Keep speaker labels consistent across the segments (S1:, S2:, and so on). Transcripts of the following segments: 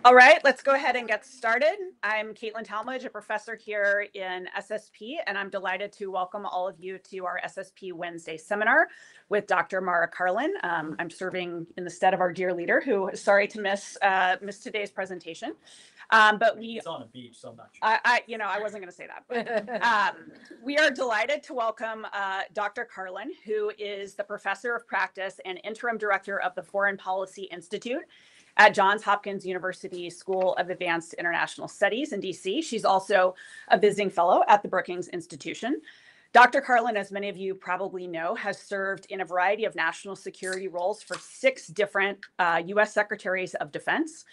S1: All right, let's go ahead and get started. I'm Caitlin Talmadge, a professor here in SSP, and I'm delighted to welcome all of you to our SSP Wednesday seminar with Dr. Mara Karlin. I'm serving in the stead of our dear leader, who is sorry to miss today's presentation. But
S2: it's on a beach, so I'm not
S1: sure. I wasn't going to say that. But, we are delighted to welcome Dr. Karlin, who is the professor of practice and interim director of the Foreign Policy Institute at Johns Hopkins University School of Advanced International Studies in DC. She's also a visiting fellow at the Brookings Institution. Dr. Karlin, as many of you probably know, has served in a variety of national security roles for 6 different U.S. Secretaries of Defense,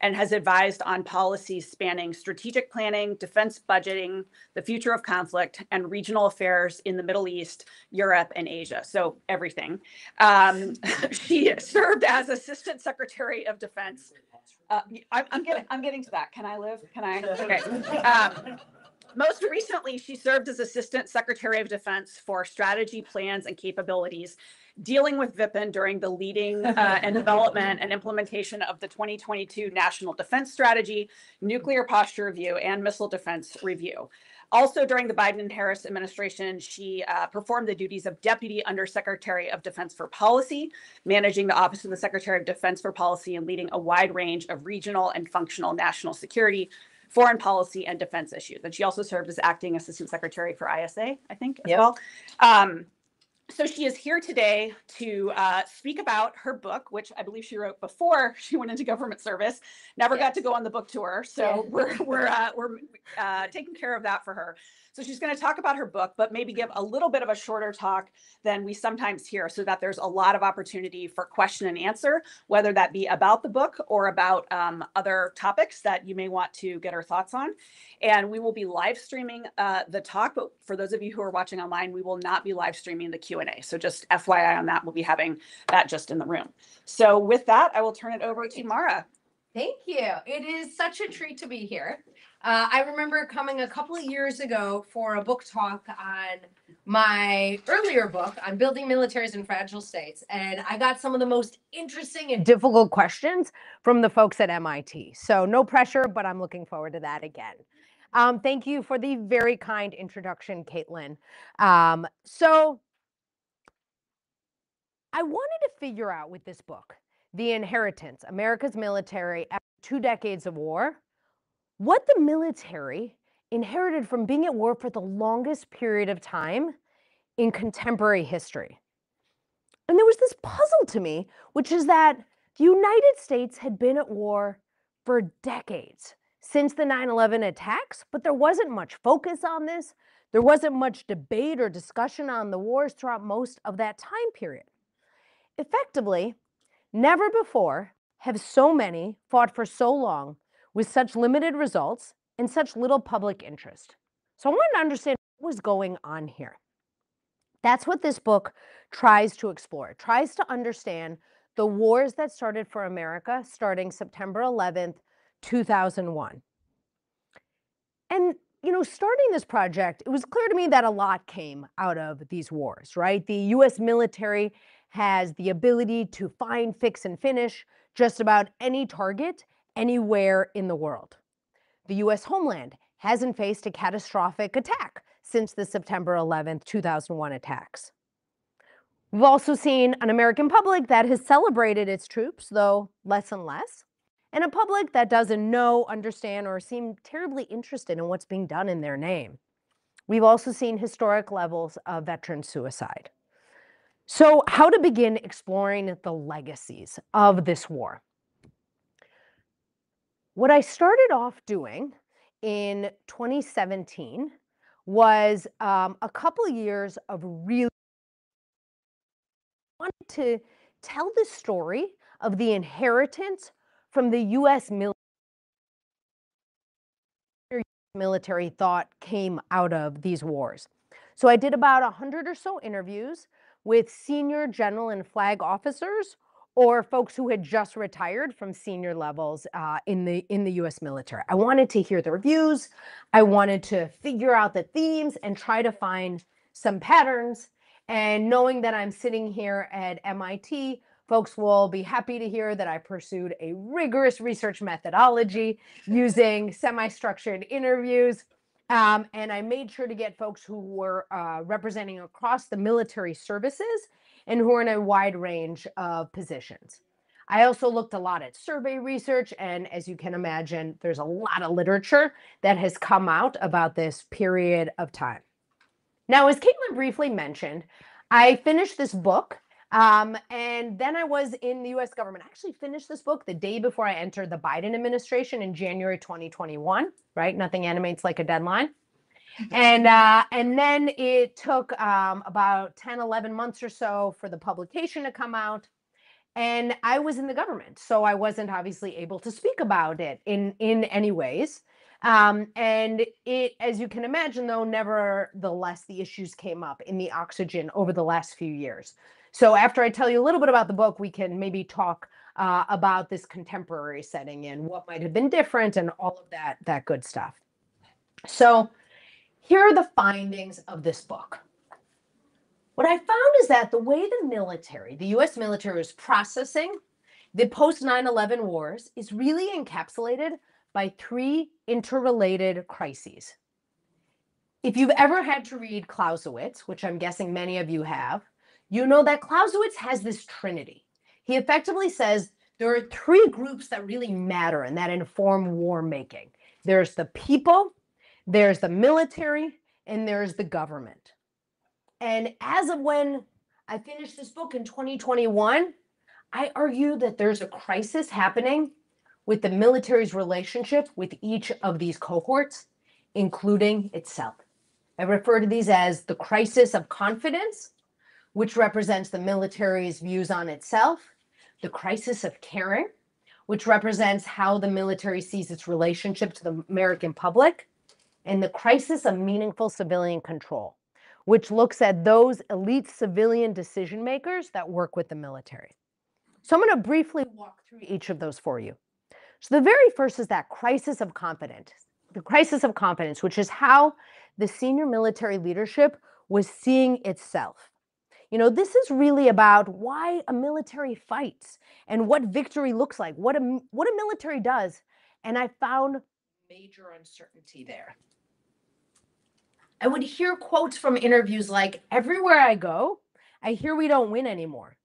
S1: and has advised on policies spanning strategic planning, defense budgeting, the future of conflict, and regional affairs in the Middle East, Europe, and Asia. So everything. She served as Assistant Secretary of Defense. I'm getting to that. Can I live? Can I? Okay. Most recently, she served as Assistant Secretary of Defense for Strategy, Plans, and Capabilities, dealing with VIPN during the leading and development and implementation of the 2022 National Defense Strategy, Nuclear Posture Review, and Missile Defense Review. Also, during the Biden and Harris administration, she performed the duties of Deputy Undersecretary of Defense for Policy, managing the Office of the Secretary of Defense for Policy and leading a wide range of regional and functional national security, foreign policy, and defense issues. And she also served as acting assistant secretary for ISA, I think, as well. So she is here today to speak about her book, which I believe she wrote before she went into government service. Never got to go on the book tour, so we're taking care of that for her. So she's going to talk about her book, but maybe give a little bit of a shorter talk than we sometimes hear, so that there's a lot of opportunity for question and answer, whether that be about the book or about other topics that you may want to get her thoughts on. And we will be live streaming the talk, but for those of you who are watching online, we will not be live streaming the Q&A. So just FYI on that, we'll be having that just in the room. So with that, I will turn it over to Mara.
S3: Thank you. It is such a treat to be here. I remember coming a couple of years ago for a book talk on my earlier book on building militaries in fragile states, and I got some of the most interesting and difficult questions from the folks at MIT. So no pressure, but I'm looking forward to that again. Thank you for the very kind introduction, Caitlin. So I wanted to figure out with this book, The Inheritance, America's Military After 2 Decades of War, what the military inherited from being at war for the longest period of time in contemporary history. And there was this puzzle to me, which is that the United States had been at war for decades, since the 9/11 attacks, but there wasn't much focus on this. There wasn't much debate or discussion on the wars throughout most of that time period. Effectively, never before have so many fought for so long with such limited results and such little public interest. So I wanted to understand what was going on here. That's what this book tries to explore. It tries to understand the wars that started for America starting September 11th, 2001. And, starting this project, it was clear to me that a lot came out of these wars, right? The US military has the ability to find, fix, and finish just about any target anywhere in the world. The US homeland hasn't faced a catastrophic attack since the September 11th, 2001 attacks. We've also seen an American public that has celebrated its troops, though less and less, and a public that doesn't know, understand, or seem terribly interested in what's being done in their name. We've also seen historic levels of veteran suicide. So how to begin exploring the legacies of this war? What I started off doing in 2017 was a couple of years of really wanted to tell the story of the inheritance from the U.S. military thought came out of these wars. So I did about 100 or so interviews with senior general and flag officers or folks who had just retired from senior levels in the U.S. military. I wanted to hear the reviews. I wanted to figure out the themes and try to find some patterns. And knowing that I'm sitting here at MIT Folks will be happy to hear that I pursued a rigorous research methodology using semi-structured interviews. And I made sure to get folks who were representing across the military services and who are in a wide range of positions. I also looked a lot at survey research, and as you can imagine, there's a lot of literature that has come out about this period of time. Now, as Caitlin briefly mentioned, I finished this book, and then I was in the US government. I actually finished this book the day before I entered the Biden administration in January 2021, right? Nothing animates like a deadline. And then it took about 10, 11 months or so for the publication to come out. And I was in the government, so I wasn't obviously able to speak about it in any ways. And it, as you can imagine, though, nevertheless, the issues came up in the oxygen over the last few years. So after I tell you a little bit about the book, we can maybe talk about this contemporary setting and what might have been different and all of that good stuff. So here are the findings of this book. What I found is that the way the military, the US military, is processing the post 9/11 wars is really encapsulated by three interrelated crises. If you've ever had to read Clausewitz, which I'm guessing many of you have, you know that Clausewitz has this trinity. He effectively says there are three groups that really matter and that inform war making. There's the people, there's the military, and there's the government. And as of when I finished this book in 2021, I argue that there's a crisis happening with the military's relationship with each of these cohorts, including itself. I refer to these as the crisis of confidence, which represents the military's views on itself, the crisis of caring, which represents how the military sees its relationship to the American public, and the crisis of meaningful civilian control, which looks at those elite civilian decision makers that work with the military. So I'm going to briefly walk through each of those for you. So the very first is that crisis of confidence, which is how the senior military leadership was seeing itself. You know, this is really about why a military fights and what victory looks like, what a military does. And I found major uncertainty there. I would hear quotes from interviews like, "Everywhere I go, I hear we don't win anymore.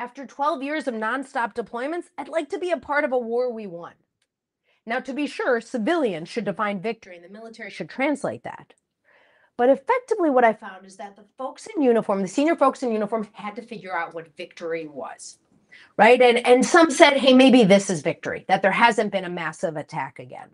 S3: After 12 years of nonstop deployments, I'd like to be a part of a war we won." Now, to be sure, civilians should define victory and the military should translate that. But effectively, what I found is that the folks in uniform, the senior folks in uniform, had to figure out what victory was, right? And some said, hey, maybe this is victory, that there hasn't been a massive attack again.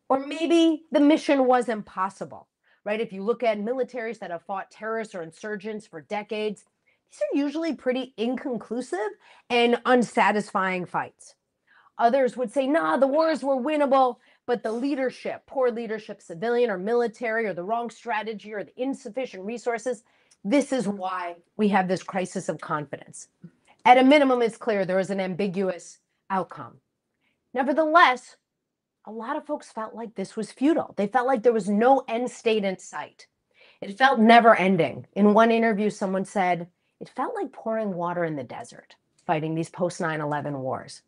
S3: Or maybe the mission was impossible, right? If you look at militaries that have fought terrorists or insurgents for decades, these are usually pretty inconclusive and unsatisfying fights. Others would say, nah, the wars were winnable, but the leadership, poor leadership, civilian or military, or the wrong strategy or the insufficient resources, this is why we have this crisis of confidence. At a minimum, it's clear there is an ambiguous outcome. Nevertheless, a lot of folks felt like this was futile. They felt like there was no end state in sight. It felt never ending. In one interview, someone said, it felt like pouring water in the desert, fighting these post 9/11 wars.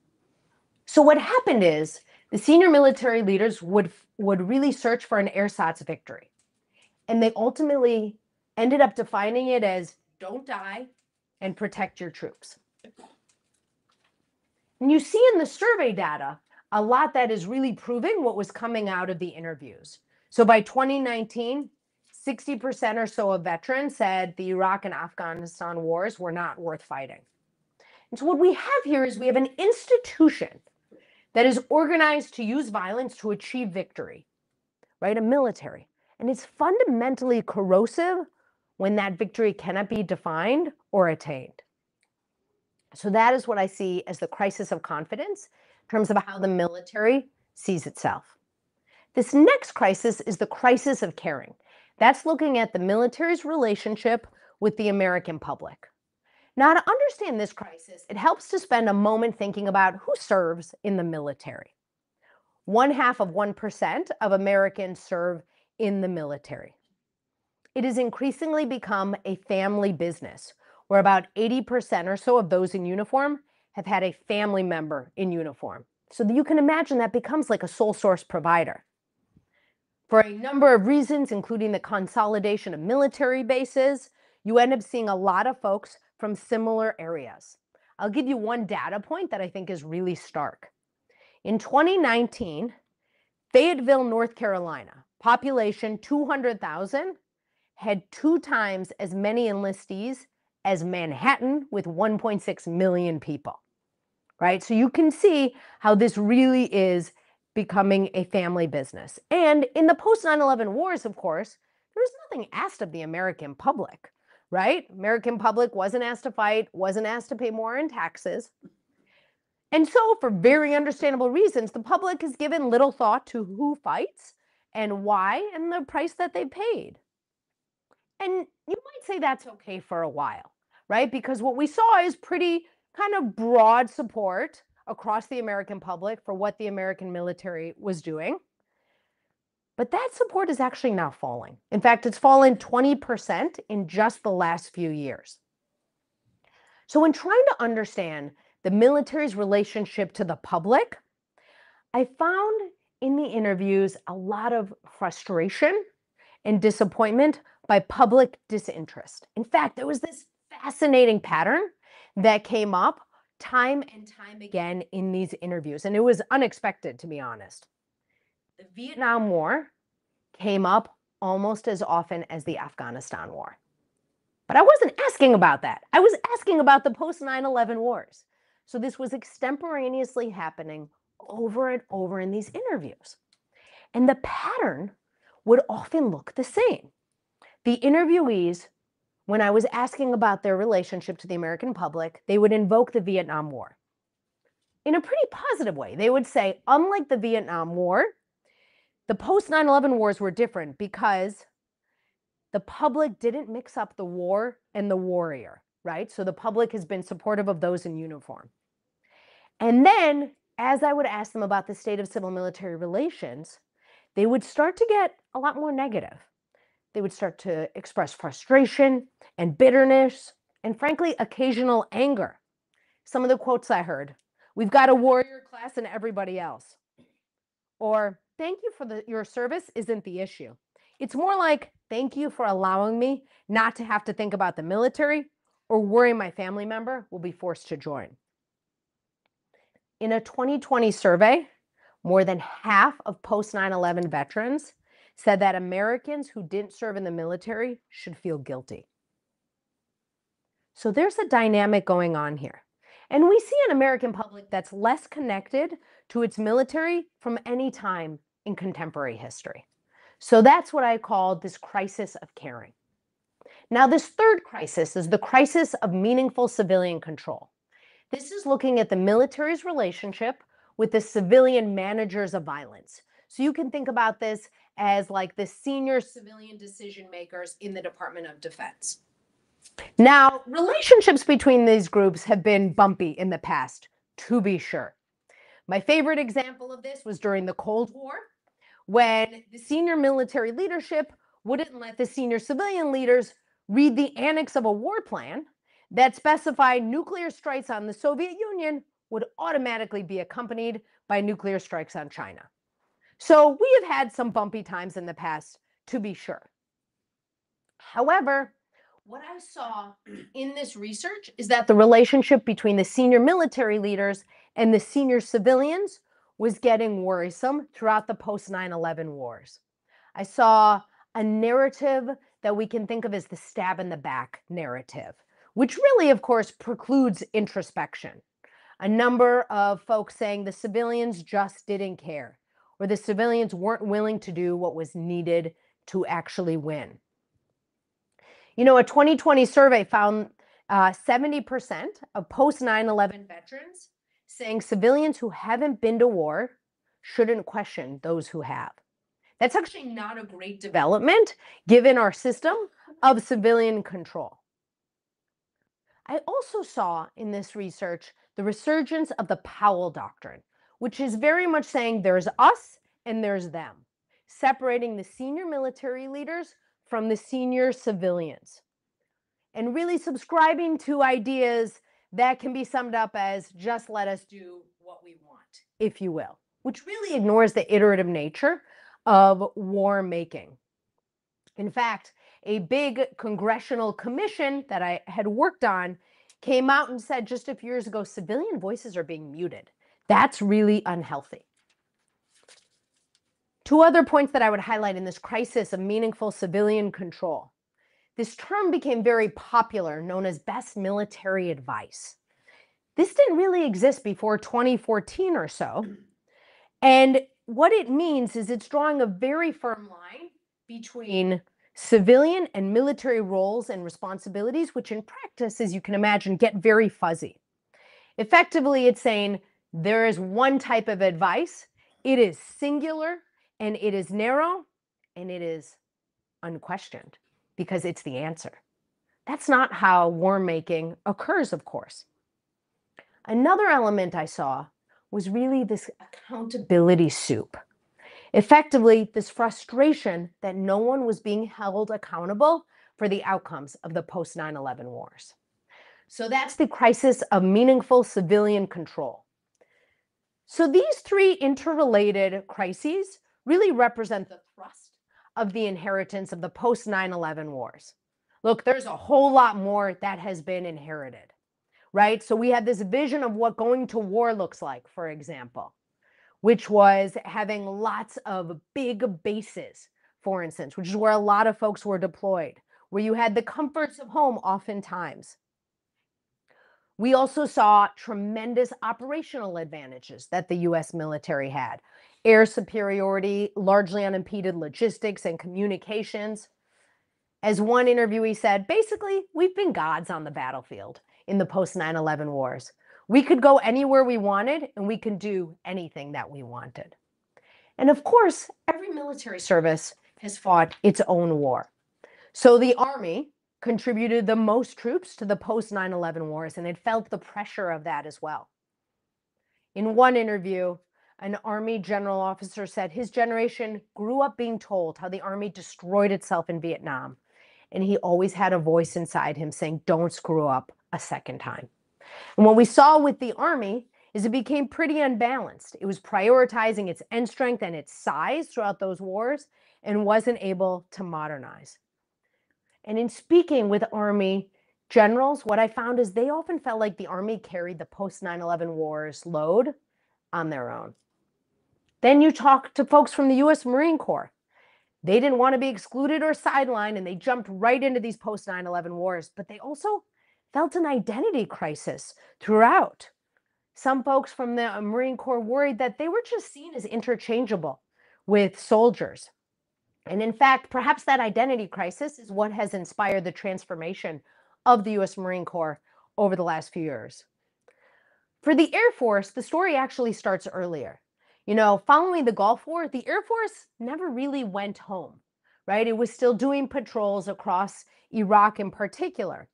S3: So what happened is the senior military leaders would really search for an ersatz victory. And they ultimately ended up defining it as don't die and protect your troops. And you see in the survey data a lot that is really proving what was coming out of the interviews. So by 2019, 60% or so of veterans said the Iraq and Afghanistan wars were not worth fighting. And so what we have here is we have an institution that is organized to use violence to achieve victory, right? A military. And it's fundamentally corrosive when that victory cannot be defined or attained. So that is what I see as the crisis of confidence in terms of how the military sees itself. This next crisis is the crisis of caring. That's looking at the military's relationship with the American public. Now, to understand this crisis, it helps to spend a moment thinking about who serves in the military. 0.5% of Americans serve in the military. It has increasingly become a family business where about 80% or so of those in uniform have had a family member in uniform. So that you can imagine that becomes like a sole source provider. For a number of reasons, including the consolidation of military bases, you end up seeing a lot of folks from similar areas. I'll give you one data point that I think is really stark. In 2019, Fayetteville, North Carolina, population 200,000, had 2 times as many enlistees as Manhattan with 1.6 million people, right? So you can see how this really is becoming a family business. And in the post 9/11 wars, of course, there was nothing asked of the American public, right? American public wasn't asked to fight, wasn't asked to pay more in taxes. And so, for very understandable reasons, the public has given little thought to who fights and why and the price that they paid. And you might say that's okay for a while, right? Because what we saw is pretty kind of broad support across the American public for what the American military was doing. But that support is actually now falling. In fact, it's fallen 20% in just the last few years. So in trying to understand the military's relationship to the public, I found in the interviews a lot of frustration and disappointment by public disinterest. In fact, there was this fascinating pattern that came up time and time again in these interviews, and it was unexpected, to be honest. The Vietnam War came up almost as often as the Afghanistan War. But I wasn't asking about that. I was asking about the post 9/11 wars. So this was extemporaneously happening over and over in these interviews. And the pattern would often look the same. The interviewees, when I was asking about their relationship to the American public, they would invoke the Vietnam War in a pretty positive way. They would say, unlike the Vietnam War, the post 9/11 wars were different because the public didn't mix up the war and the warrior, right? So the public has been supportive of those in uniform. And then, as I would ask them about the state of civil-military relations, they would start to get a lot more negative. They would start to express frustration and bitterness, and frankly, occasional anger. Some of the quotes I heard: "We've got a warrior class and everybody else." Or, "Thank you for your service isn't the issue. It's more like, thank you for allowing me not to have to think about the military or worry my family member will be forced to join." In a 2020 survey, more than half of post 9/11 veterans said that Americans who didn't serve in the military should feel guilty. So there's a dynamic going on here. And we see an American public that's less connected to its military from any time in contemporary history. So that's what I call this crisis of caring. Now, this third crisis is the crisis of meaningful civilian control. This is looking at the military's relationship with the civilian managers of violence. So you can think about this as like the senior civilian decision makers in the Department of Defense. Now, relationships between these groups have been bumpy in the past, to be sure. My favorite example of this was during the Cold War, when the senior military leadership wouldn't let the senior civilian leaders read the annex of a war plan that specified nuclear strikes on the Soviet Union would automatically be accompanied by nuclear strikes on China. So we have had some bumpy times in the past, to be sure. However, what I saw in this research is that the relationship between the senior military leaders and the senior civilians was getting worrisome throughout the post 9/11 wars. I saw a narrative that we can think of as the stab in the back narrative, which really, of course, precludes introspection. A number of folks saying the civilians just didn't care, or the civilians weren't willing to do what was needed to actually win. You know, a 2020 survey found 70% of post 9/11 veterans saying civilians who haven't been to war shouldn't question those who have. That's actually not a great development given our system of civilian control. I also saw in this research the resurgence of the Powell Doctrine, which is very much saying there's us and there's them, separating the senior military leaders from the senior civilians. and really subscribing to ideas that can be summed up as just let us do what we want, if you will, which really ignores the iterative nature of war making. In fact, a big congressional commission that I had worked on came out and said just a few years ago, civilian voices are being muted. That's really unhealthy. Two other points that I would highlight in this crisis of meaningful civilian control. This term became very popular, known as best military advice. This didn't really exist before 2014 or so. And what it means is it's drawing a very firm line between civilian and military roles and responsibilities, which in practice, as you can imagine, get very fuzzy. Effectively, it's saying there is one type of advice, it is singular, and it is narrow, and it is unquestioned because it's the answer. That's not how war making occurs, of course. Another element I saw was really this accountability soup. Effectively, this frustration that no one was being held accountable for the outcomes of the post 9/11 wars. So that's the crisis of meaningful civilian control. So these three interrelated crises really represent the thrust of the inheritance of the post 9/11 wars. Look, there's a whole lot more that has been inherited, right? So we had this vision of what going to war looks like, for example, which was having lots of big bases, for instance, which is where a lot of folks were deployed, where you had the comforts of home oftentimes. We also saw tremendous operational advantages that the US military had. Air superiority, largely unimpeded logistics and communications. As one interviewee said, basically, we've been gods on the battlefield in the post 9/11 wars. We could go anywhere we wanted and we could do anything that we wanted. And of course, every military service has fought its own war. So the Army contributed the most troops to the post 9/11 wars, and it felt the pressure of that as well. In one interview, an Army general officer said his generation grew up being told how the Army destroyed itself in Vietnam. And he always had a voice inside him saying, don't screw up a second time. And what we saw with the Army is it became pretty unbalanced. It was prioritizing its end strength and its size throughout those wars and wasn't able to modernize. And in speaking with Army generals, what I found is they often felt like the Army carried the post 9/11 wars load on their own. Then you talk to folks from the US Marine Corps. They didn't want to be excluded or sidelined, and they jumped right into these post 9/11 wars, but they also felt an identity crisis throughout. Some folks from the Marine Corps worried that they were just seen as interchangeable with soldiers. And in fact, perhaps that identity crisis is what has inspired the transformation of the US Marine Corps over the last few years. For the Air Force, the story actually starts earlier. You know, following the Gulf War, the Air Force never really went home, right? It was still doing patrols across Iraq in particular.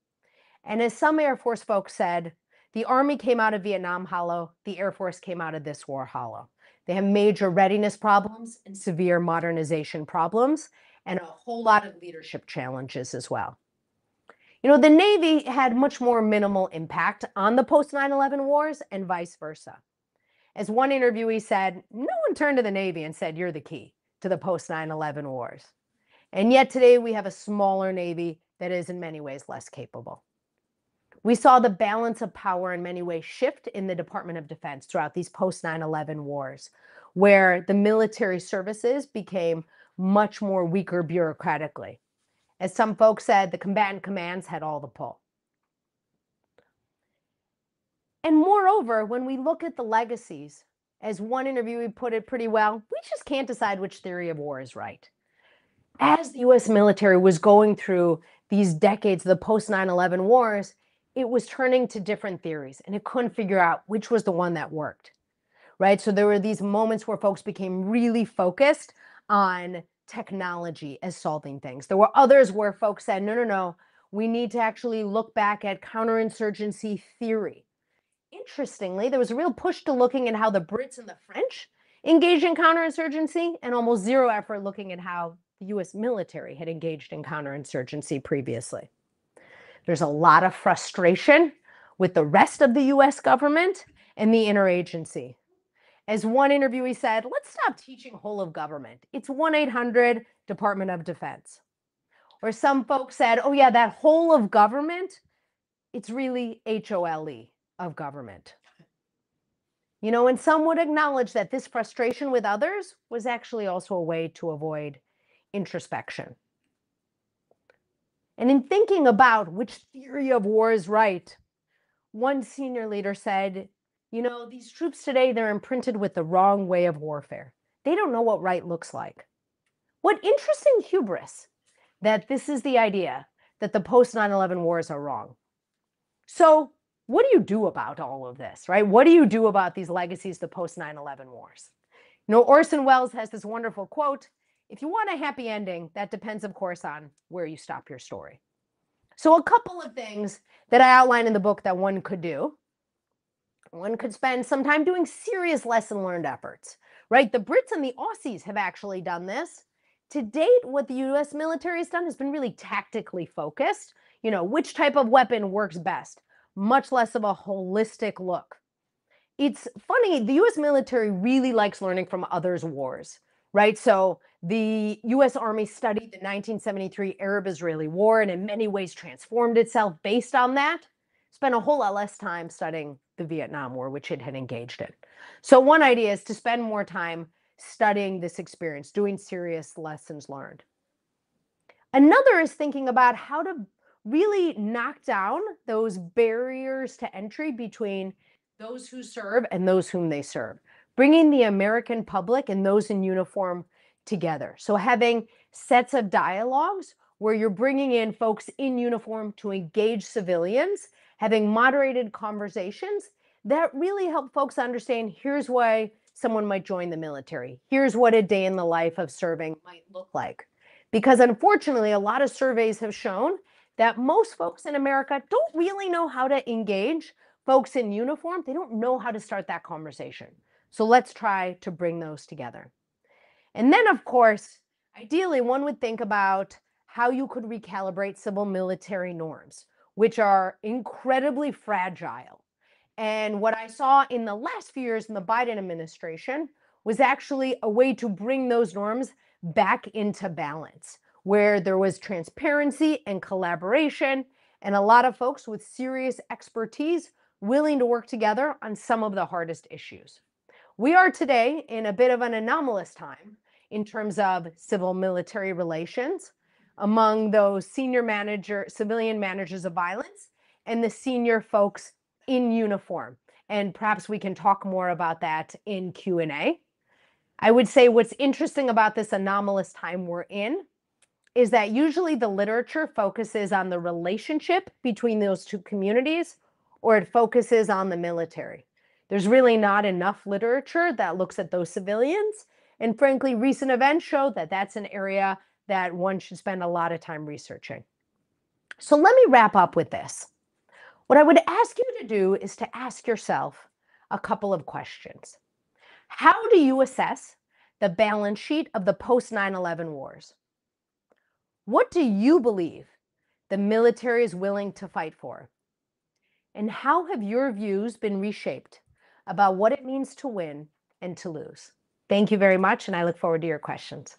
S3: And as some Air Force folks said, the Army came out of Vietnam hollow, the Air Force came out of this war hollow. They have major readiness problems and severe modernization problems, and a whole lot of leadership challenges as well. You know, the Navy had much more minimal impact on the post 9/11 wars and vice versa. As one interviewee said, no one turned to the Navy and said, you're the key to the post 9/11 wars. And yet today we have a smaller Navy that is in many ways less capable. We saw the balance of power in many ways shift in the Department of Defense throughout these post 9/11 wars, where the military services became much more weaker bureaucratically. As some folks said, the combatant commands had all the pull. And moreover, when we look at the legacies, as one interviewee put it pretty well, we just can't decide which theory of war is right. As the US military was going through these decades of the post 9/11 wars, it was turning to different theories and it couldn't figure out which was the one that worked, right? So there were these moments where folks became really focused on technology as solving things. There were others where folks said, no, no, no, we need to actually look back at counterinsurgency theory. Interestingly, there was a real push to looking at how the Brits and the French engaged in counterinsurgency and almost zero effort looking at how the US military had engaged in counterinsurgency previously. There's a lot of frustration with the rest of the US government and the interagency. As one interviewee said, let's stop teaching whole of government. It's 1-800 Department of Defense. Or some folks said, oh yeah, that whole of government, it's really HOLE of government. You know, and some would acknowledge that this frustration with others was actually also a way to avoid introspection. And in thinking about which theory of war is right, one senior leader said, you know, these troops today, they're imprinted with the wrong way of warfare. They don't know what right looks like. What interesting hubris that this is the idea that the post 9/11 wars are wrong. So what do you do about all of this, right? What do you do about these legacies, the post 9/11 wars? You know, Orson Welles has this wonderful quote, if you want a happy ending, that depends, of course, on where you stop your story. So a couple of things that I outline in the book that one could do. One could spend some time doing serious lesson learned efforts, right? The Brits and the Aussies have actually done this. To date, what the US military has done has been really tactically focused. You know, which type of weapon works best? Much less of a holistic look. It's funny, the US military really likes learning from others' wars, right? So the US Army studied the 1973 Arab-Israeli War and in many ways transformed itself based on that. Spent a whole lot less time studying the Vietnam War, which it had engaged in. So one idea is to spend more time studying this experience, doing serious lessons learned. Another is thinking about how to really knock down those barriers to entry between those who serve and those whom they serve, bringing the American public and those in uniform together. So having sets of dialogues where you're bringing in folks in uniform to engage civilians, having moderated conversations that really help folks understand here's why someone might join the military. Here's what a day in the life of serving might look like. Because unfortunately, a lot of surveys have shown that most folks in America don't really know how to engage folks in uniform. They don't know how to start that conversation. So let's try to bring those together. And then, of course, ideally, one would think about how you could recalibrate civil military norms, which are incredibly fragile. And what I saw in the last few years in the Biden administration was actually a way to bring those norms back into balance, where there was transparency and collaboration, and a lot of folks with serious expertise willing to work together on some of the hardest issues. We are today in a bit of an anomalous time in terms of civil military relations among those civilian managers of violence and the senior folks in uniform. And perhaps we can talk more about that in Q&A. I would say what's interesting about this anomalous time we're in is that usually the literature focuses on the relationship between those two communities, or it focuses on the military. There's really not enough literature that looks at those civilians. And frankly, recent events show that that's an area that one should spend a lot of time researching. So let me wrap up with this. What I would ask you to do is to ask yourself a couple of questions. How do you assess the balance sheet of the post 9/11 wars? What do you believe the military is willing to fight for? And how have your views been reshaped about what it means to win and to lose? Thank you very much, and I look forward to your questions.